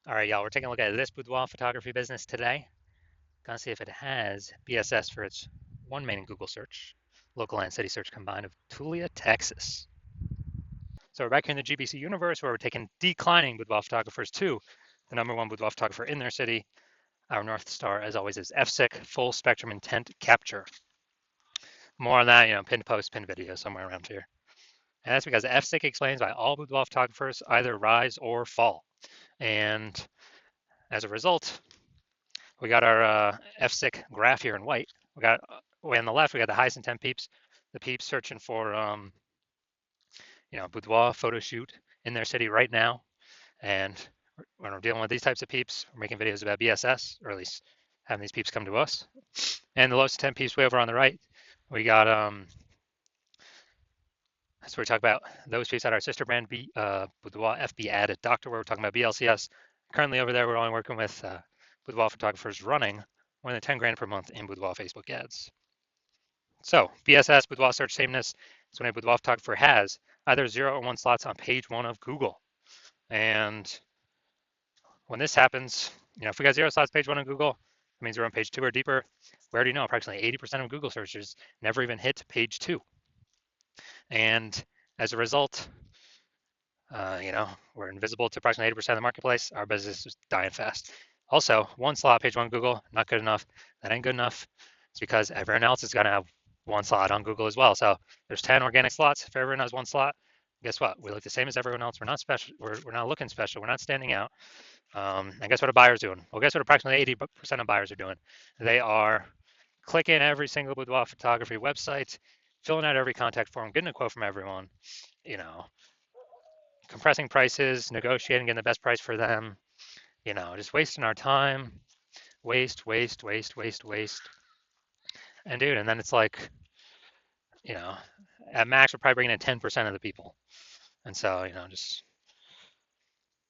All right, y'all, we're taking a look at this boudoir photography business today. Gonna see if it has BSS for its one main Google search, local and city search combined of Tulia, Texas. So we're back here in the GBC universe where we're taking declining boudoir photographers to the number one boudoir photographer in their city. Our North Star, as always, is FSIC, full spectrum intent capture. More on that, pinned post, pinned video somewhere around here. And that's because FSIC explains why all boudoir photographers either rise or fall. And as a result, we got our FSIC graph here in white. We got way on the left, we got the highest intent peeps, the peeps searching for boudoir photo shoot in their city right now. And when we're dealing with these types of peeps, we're making videos about BSS, or at least having these peeps come to us. And the lowest intent peeps way over on the right, we got that's where we talk about those peeps at our sister brand Boudoir FB added doctor, where we're talking about BLCS. Currently over there, we're only working with boudoir photographers running more than 10 grand per month in boudoir Facebook ads. So BSS, boudoir search sameness, is when a boudoir photographer has either 0 or 1 slots on page 1 of Google. And when this happens, if we got 0 slots page 1 on Google, it means we're on page 2 or deeper. We already know approximately 80% of Google searches never even hit page 2. And as a result, we're invisible to approximately 80% of the marketplace. Our business is dying fast. Also, 1 slot page 1 Google, not good enough. That ain't good enough. It's because everyone else is going to have 1 slot on Google as well. So there's 10 organic slots. If everyone has 1 slot, guess what? We look the same as everyone else. We're not special. We're not looking special. We're not standing out. And guess what a buyer's doing? Well, guess what approximately 80% of buyers are doing? They are clicking every single boudoir photography website, filling out every contact form, getting a quote from everyone, compressing prices, negotiating, getting the best price for them, just wasting our time, waste. And dude, and then it's like, at max, we're probably bringing in 10% of the people. And so, just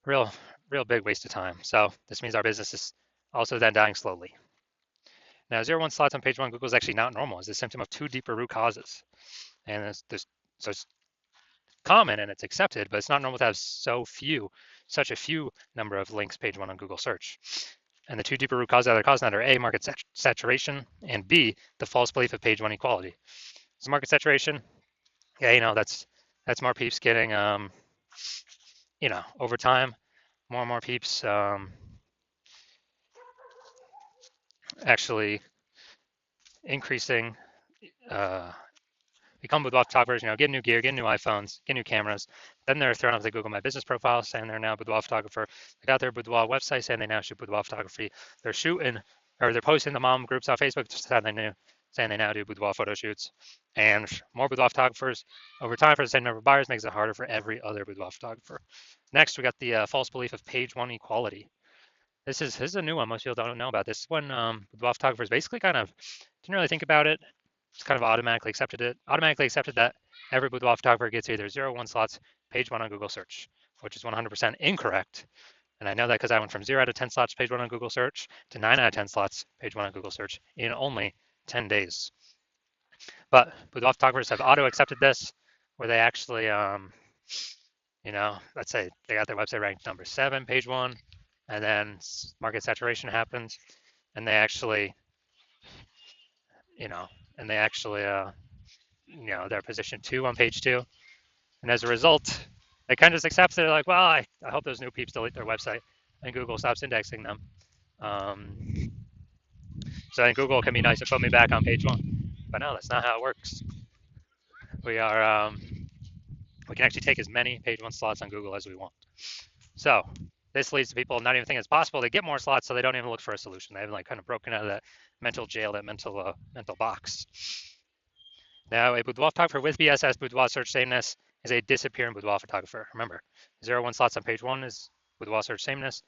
real, real big waste of time. So this means our business is also then dying slowly. Now, 0 1 slots on page 1 Google is actually not normal. It's a symptom of 2 deeper root causes. And so it's common and it's accepted, but it's not normal to have such a few number of links page 1 on Google search. And the 2 deeper root causes that are causing that are A, market saturation, and B, the false belief of page 1 equality. So market saturation, yeah, that's more peeps getting, over time, more and more peeps actually increasing, become boudoir photographers, get new gear, get new iPhones, get new cameras. Then they're thrown up the Google My Business profile saying they're now a boudoir photographer. They got their boudoir website saying they now shoot boudoir photography. They're posting the mom groups on Facebook saying they now do boudoir photo shoots. And more boudoir photographers over time for the same number of buyers makes it harder for every other boudoir photographer. Next, we got the false belief of page 1 equality. This is a new one. Most people don't know about this. When boudoir photographers basically kind of didn't really think about it, just kind of automatically accepted that every boudoir photographer gets either 0 or 1 slots page 1 on Google search, which is 100% incorrect. And I know that because I went from 0 out of 10 slots page 1 on Google search to 9 out of 10 slots page 1 on Google search in only 10 days. But boudoir photographers have auto accepted this, where they actually, let's say they got their website ranked number 7 page 1, and then market saturation happens, and they actually, they're position 2 on page 2. And as a result, they kind of just accept it. They're like, well, I hope those new peeps delete their website and Google stops indexing them. So then Google can be nice and put me back on page 1. But no, that's not how it works. We can actually take as many page 1 slots on Google as we want. So this leads to people not even thinking it's possible. They get more slots, so they don't even look for a solution. They haven't kind of broken out of that mental jail, that mental box. Now, a boudoir photographer with BSS, boudoir search sameness, is a disappearing boudoir photographer. Remember, 0 1 slots on page 1 is boudoir search sameness.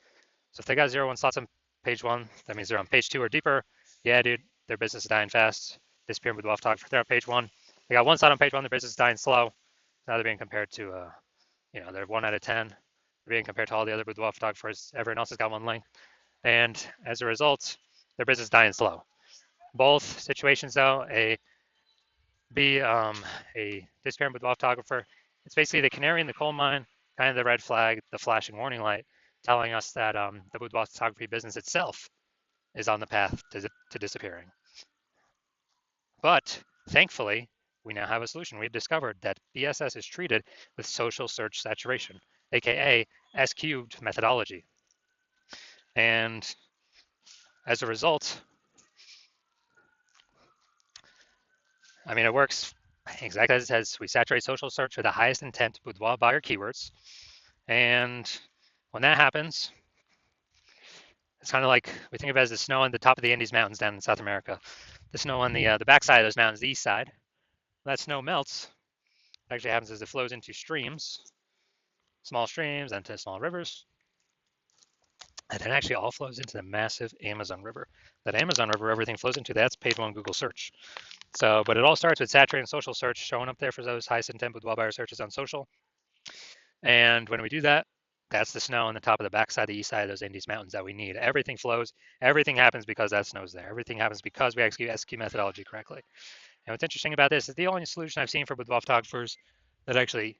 So if they got 0 1 slots on page 1, that means they're on page 2 or deeper. Yeah, dude, their business is dying fast. Disappearing boudoir photographer, they're on page 1. They got 1 slot on page 1, their business is dying slow. Now they're being compared to, they're 1 out of 10. They're being compared to all the other boudoir photographers. Everyone else has got 1 link. And as a result, their business is dying slow. Both situations, though, a disappearing boudoir photographer, it's basically the canary in the coal mine, kind of the red flag, the flashing warning light. telling us that the boudoir photography business itself is on the path to disappearing. But thankfully, we now have a solution. We've discovered that BSS is treated with social search saturation, aka S cubed methodology. And as a result, I mean, it works exactly as it says. We saturate social search with the highest intent boudoir buyer keywords. And when that happens, it's kind of like we think of it as the snow on the top of the Andes Mountains down in South America. The snow on the backside of those mountains, the east side. When that snow melts, what actually happens is it flows into streams, small streams, and to small rivers. And it actually all flows into the massive Amazon River. That Amazon River, everything flows into, that's page one Google search. So, but it all starts with saturating social search, showing up there for those highest intent boudoir buyer searches on social. And when we do that, that's the snow on the top of the backside, the east side of those Andes Mountains that we need. Everything flows. Everything happens because that snow's there. Everything happens because we execute SQ methodology correctly. And what's interesting about this is the only solution I've seen for boudoir photographers that actually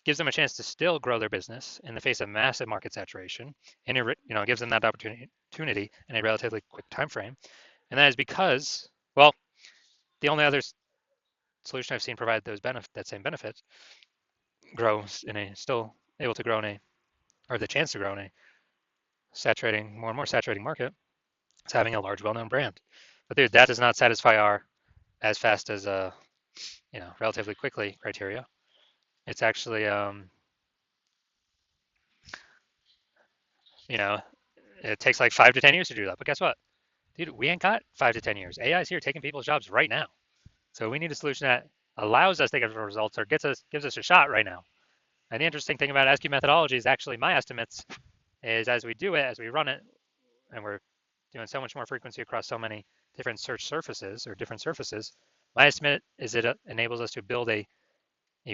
gives them a chance to still grow their business in the face of massive market saturation, and it gives them that opportunity in a relatively quick time frame. And that is because, well, the only other solution I've seen provide that same benefit grows in a still able to grow in a or the chance to grow in a saturating more and more saturating market is having a large well-known brand. But dude, that does not satisfy our as fast as relatively quickly criteria. It's actually it takes like 5 to 10 years to do that. But guess what? Dude, we ain't got 5 to 10 years. AI is here taking people's jobs right now. So we need a solution that allows us to get results or gives us a shot right now. And the interesting thing about SQ methodology is actually my estimates is as we do it, as we run it, and we're doing so much more frequency across so many different search surfaces or different surfaces, my estimate is it enables us to build a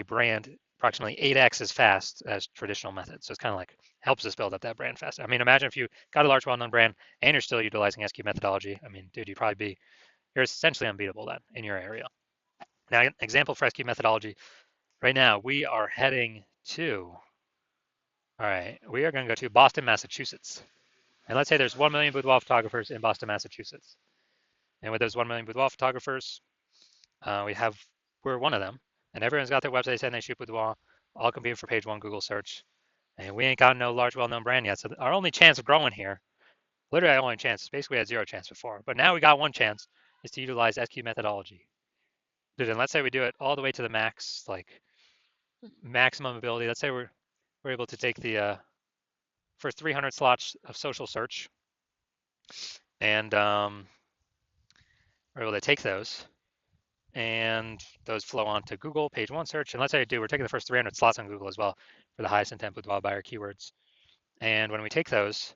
brand approximately 8x as fast as traditional methods. So it's kind of like helps us build up that brand faster. I mean, imagine if you got a large well-known brand and you're still utilizing SQ methodology. I mean, dude, you're essentially unbeatable then in your area. Now, an example for SQ methodology, right now we are heading to, all right, we are going to go to Boston, Massachusetts. And let's say there's 1 million boudoir photographers in Boston, Massachusetts. And with those 1 million boudoir photographers, we're one of them. And everyone's got their website saying they shoot boudoir, all competing for page one Google search. And we ain't got no large, well-known brand yet. So our only chance of growing here, literally our only chance, basically we had zero chance before. But now we got one chance, is to utilize SQ methodology. Dude, and let's say we do it all the way to the max, like maximum ability. Let's say we're able to take the first 300 slots of social search, and we're able to take those, and those flow onto Google page one search. And let's say we're taking the first 300 slots on Google as well for the highest intent boudoir buyer keywords. And when we take those,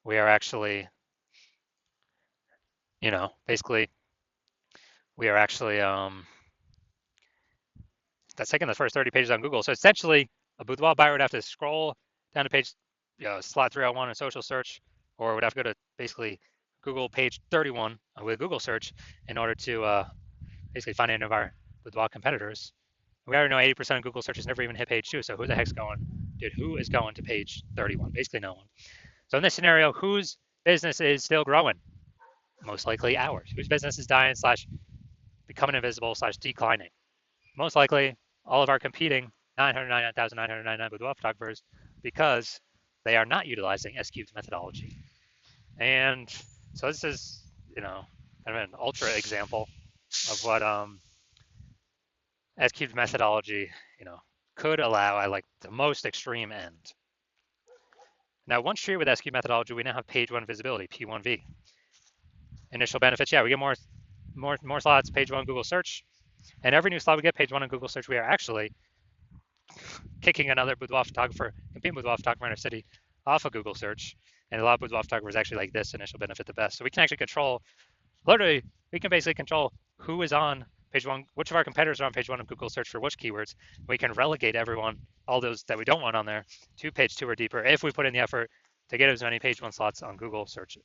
we are actually, basically, we are actually that's taking the first 30 pages on Google. So essentially, a boudoir buyer would have to scroll down to page, slot 301 in social search, or would have to go to basically Google page 31 with Google search in order to basically find any of our boudoir competitors. We already know 80% of Google searches never even hit page 2. So who the heck's going? Dude, who is going to page 31? Basically no one. So in this scenario, whose business is still growing? Most likely ours. Whose business is dying / becoming invisible / declining? Most likely all of our competing 999,999 boudoir photographers because they are not utilizing S-cubed methodology. And so this is, kind of an ultra example of what S-cubed methodology, could allow at like the most extreme end. Now, once treated with S-cubed methodology, we now have page one visibility, P1V. Initial benefits, we get more slots, page one Google search, and every new slot we get, page one on Google search, we are actually kicking another boudoir photographer, competing boudoir photographer in our city off of Google search. And a lot of boudoir photographers actually like this initial benefit the best. So we can actually we can basically control who is on page one, which of our competitors are on page one of Google search for which keywords. We can relegate everyone, all those that we don't want on there, to page two or deeper if we put in the effort to get as many page one slots on Google search,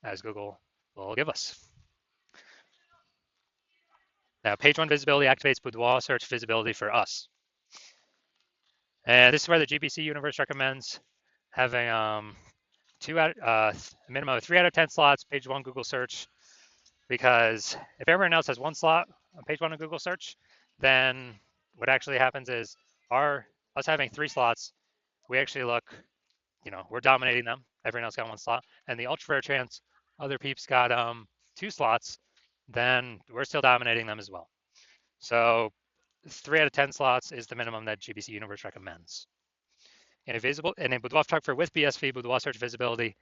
as Google will give us. Now, page one visibility activates boudoir search visibility for us. And this is where the GBC universe recommends having a minimum of 3 out of 10 slots, page one Google search, because if everyone else has one slot on page one of Google search, then what actually happens is us having 3 slots, we actually look, we're dominating them. Everyone else got one slot, and the ultra rare chance other peeps got 2 slots, then we're still dominating them as well. So 3 out of 10 slots is the minimum that GBC Universe recommends. And a boudoir photographer with BSV boudoir search visibility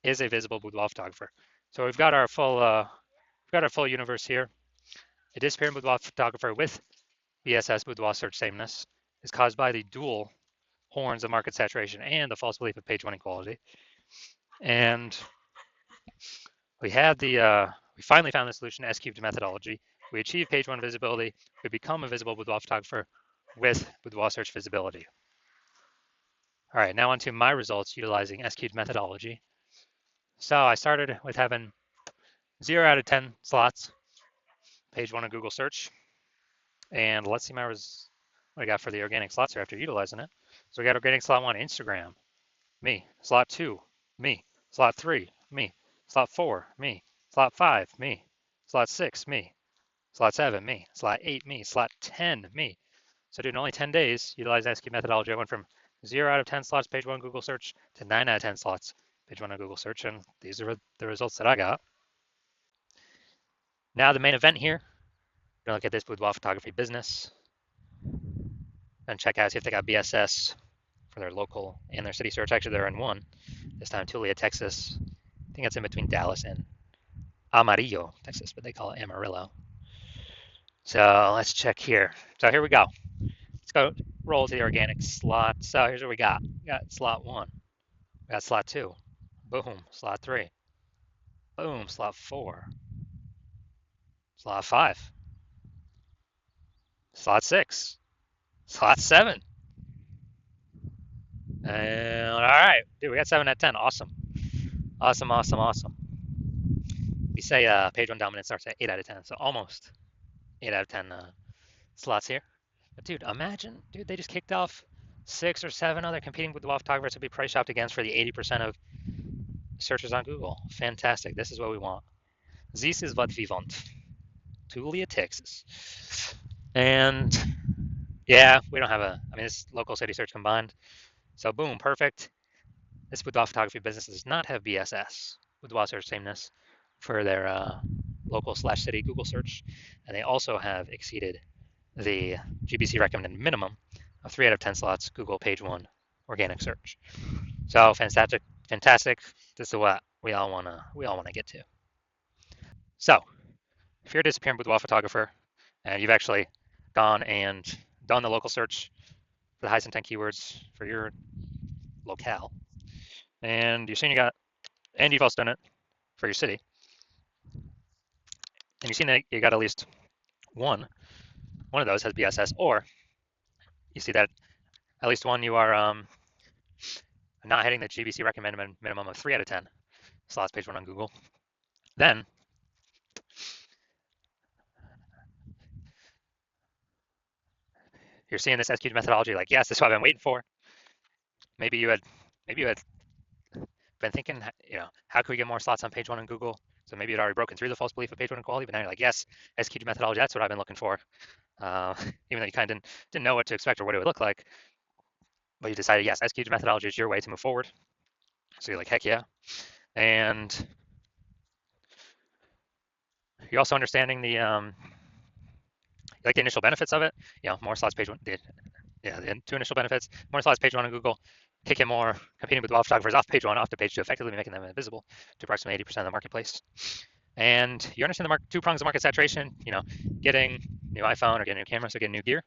is a visible boudoir photographer. So we've got our full universe here. A disappearing boudoir photographer with BSS boudoir search sameness is caused by the dual horns of market saturation and the false belief of page one equality. And we finally found the solution to S-cubed methodology. We achieve page one visibility. We become a visible boudoir photographer with boudoir search visibility. All right, now onto my results utilizing S-cubed methodology. So I started with having 0 out of 10 slots, page one of Google search. And let's see what I got for the organic slots here after utilizing it. So we got organic slot 1, Instagram, me. Slot 2, me. Slot 3, me. Slot 4, me. Slot 5, me. Slot 6, me. Slot 7, me. Slot 8, me. Slot 10, me. So dude, in only 10 days, utilize SQ methodology, I went from 0 out of 10 slots page one Google search to 9 out of 10 slots page one on Google search, and these are the results that I got. Now the main event here, we're gonna look at this boudoir photography business and check out, see if they got BSS for their local and their city search. Actually, they're in one this time, Tulia, Texas. I think it's in between Dallas and Amarillo, Texas, but they call it Amarillo. So let's check here. So here we go. Let's go roll to the organic slot. So here's what we got. We got slot 1. We got slot 2. Boom. Slot 3. Boom. Slot 4. Slot 5. Slot 6. Slot 7. And all right, dude, we got 7 out of 10. Awesome. Awesome, awesome, awesome. We say page one dominance starts at 8 out of 10, so almost 8 out of 10 slots here. But dude, imagine, dude, they just kicked off 6 or 7 other competing with the photographers to be price shopped against for the 80% of searches on Google. Fantastic. This is what we want. This is what we want. Tulia, Texas. And yeah, we don't have this local city search combined. So boom, perfect. This boudoir photography business does not have BSS, boudoir search sameness, for their local/city Google search. And they also have exceeded the GBC recommended minimum of 3 out of 10 slots Google page one organic search. So fantastic, fantastic. This is what we all wanna get to. So if you're a disappearing boudoir photographer and you've actually gone and done the local search for the highest intent keywords for your locale, and you've also done it for your city, and you've seen that you got at least one of those has BSS, or you see that at least one you are not hitting the GBC recommended minimum of 3 out of 10 slots page one on Google, then you're seeing this SQ methodology like, yes, this is what I've been waiting for. Maybe you had been thinking, how can we get more slots on page one on Google? So maybe you'd already broken through the false belief of page one equality, but now you're like, yes, SQ methodology, that's what I've been looking for. Even though you kind of didn't know what to expect or what it would look like, but you decided, yes, SQ methodology is your way to move forward. So you're like, heck yeah. And you're also understanding the initial benefits of it. More slots page one. The 2 initial benefits: more slots page one on Google, kicking more competing with photographers off page one, off to page 2, effectively making them invisible to approximately 80% of the marketplace. And you understand the 2 prongs of market saturation. Getting new iPhone or getting new camera, so getting new gear,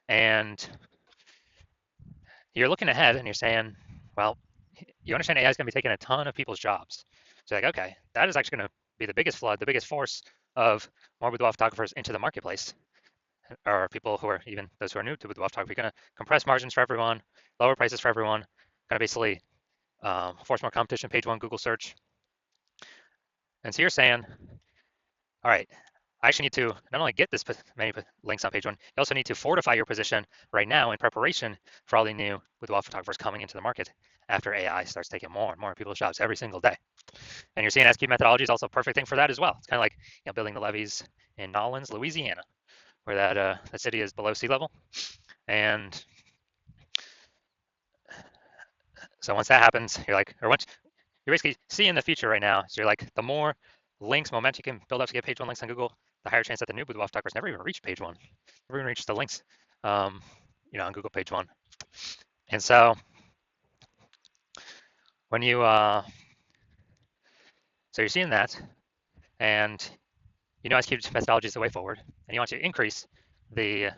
and you're looking ahead and you're saying, well, you understand AI is going to be taking a ton of people's jobs. So like, okay, that is actually going to be the biggest flood, the biggest force of more boudoir photographers into the marketplace, or people who are even those who are new to boudoir photography, going to compress margins for everyone, lower prices for everyone, going to basically force more competition, page one Google search. And so you're saying, all right, I actually need to not only get this many links on page one, you also need to fortify your position right now in preparation for all the new boudoir photographers coming into the market after AI starts taking more and more people's jobs every single day. And you're seeing SQ methodology is also a perfect thing for that as well. It's kind of like building the levees in Nolens, Louisiana, where that city is below sea level. And so once that happens, you're like, or once you're basically seeing the future right now. So you're like, the more links, momentum you can build up to get page one links on Google, the higher chance that the new boudoir photographers never even reach page one, never even reach the links, on Google page one. And so when so you're seeing that, and SQ methodology is the way forward, and you want to increase the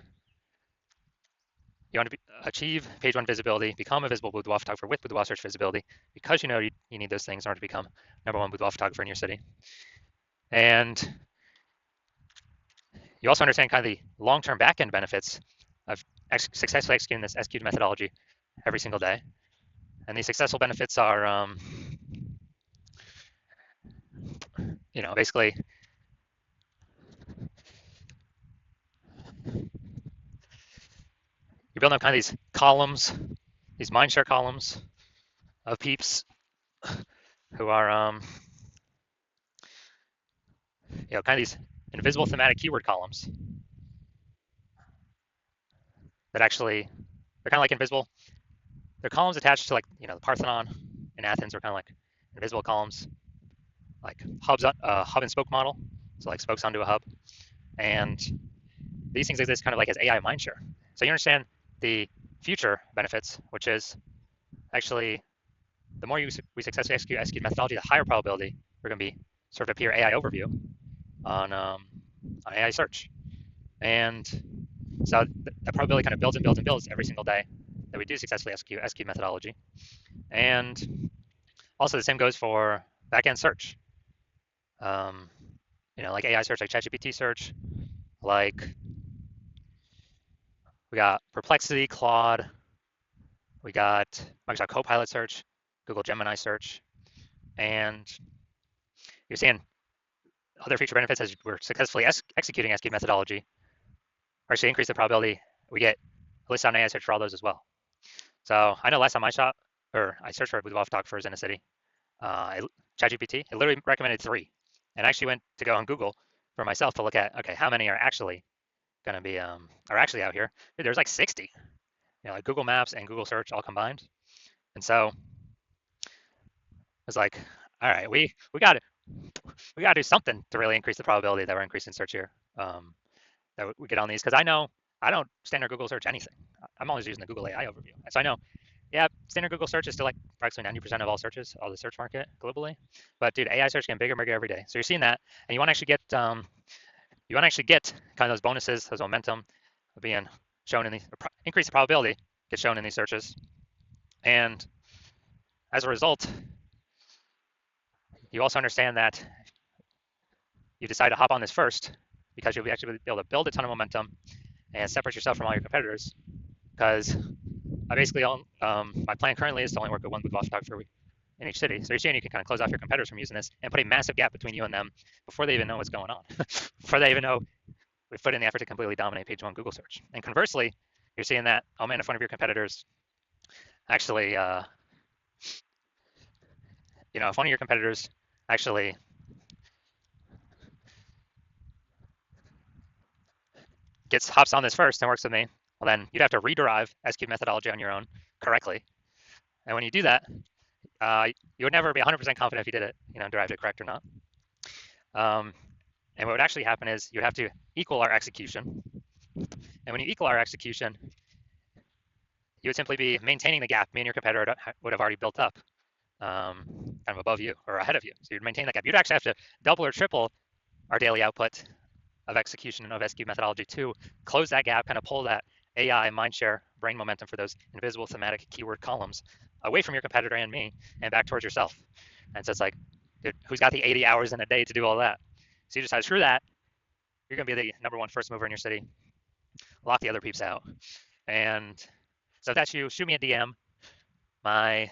you want to achieve page one visibility, become a visible boudoir photographer with boudoir search visibility, because you need those things in order to become number one boudoir photographer in your city. And you also understand kind of the long-term back-end benefits of successfully executing this SQ methodology every single day. And these successful benefits are, basically you're building up kind of these columns, these mindshare columns of peeps who are, kind of these invisible thematic keyword columns that actually, they're kind of like invisible. They're columns attached to, like, the Parthenon in Athens are kind of like invisible columns, like hubs, hub and spoke model. So like spokes onto a hub. And these things exist kind of like as AI mindshare. So you understand the future benefits, which is actually the more we successfully execute methodology, the higher probability we're going to be sort of appear AI overview on AI search. And so the probability kind of builds and builds and builds every single day that we do successfully execute methodology. And also the same goes for backend search. Like AI search, like ChatGPT search, like we got Perplexity, Claude, we got Microsoft Copilot search, Google Gemini search, and you're seeing other feature benefits as we're successfully executing SQ methodology actually increase the probability we get a list on AI search for all those as well. So I know last time I searched for boudoir photographers in a city, ChatGPT, it literally recommended 3. And I actually went to go on Google for myself to look at, okay, how many are actually going to be, are actually out here. Dude, there's like 60, like Google Maps and Google Search all combined. And so it's like, all right, we got to do something to really increase the probability that we're increasing search here, that we get on these. Because I know I don't standard Google search anything. I'm always using the Google AI overview. And so I know, yeah, standard Google search is still like approximately 90% of all searches, all the search market globally. But dude, AI search getting bigger and bigger every day. So you're seeing that, and you want to actually get kind of those bonuses, those momentum of being shown in these, increase the probability get shown in these searches. And as a result, you also understand that you decide to hop on this first because you'll actually be able to build a ton of momentum and separate yourself from all your competitors. Because I basically my plan currently is to only work with one boudoir photographer in each city. So you're seeing you can kind of close off your competitors from using this and put a massive gap between you and them before they even know what's going on, before they even know we've put in the effort to completely dominate page one Google search. And conversely, you're seeing that, oh man, if one of your competitors actually, if one of your competitors actually hops on this first and works with me, well then you'd have to rederive SQ methodology on your own correctly. And when you do that, you would never be 100% confident if you did it, derived it correct or not. And what would actually happen is you'd have to equal our execution. And when you equal our execution, you would simply be maintaining the gap me and your competitor would have already built up, kind of above you or ahead of you. So you'd maintain that gap. You'd actually have to double or triple our daily output of execution of SQ methodology to close that gap, kind of pull that AI mindshare brain momentum for those invisible thematic keyword columns away from your competitor and me and back towards yourself. And so it's like, dude, who's got the 80 hours in a day to do all that? So you decide, screw that. You're going to be the number one first mover in your city. Lock the other peeps out. And so if that's you, shoot me a DM. My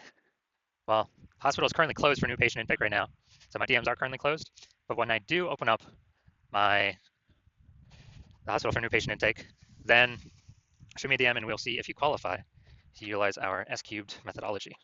hospital is currently closed for new patient intake right now. So my DMs are currently closed. But when I do open up my the hospital for new patient intake. Then shoot me a DM and we'll see if you qualify to utilize our S cubed methodology.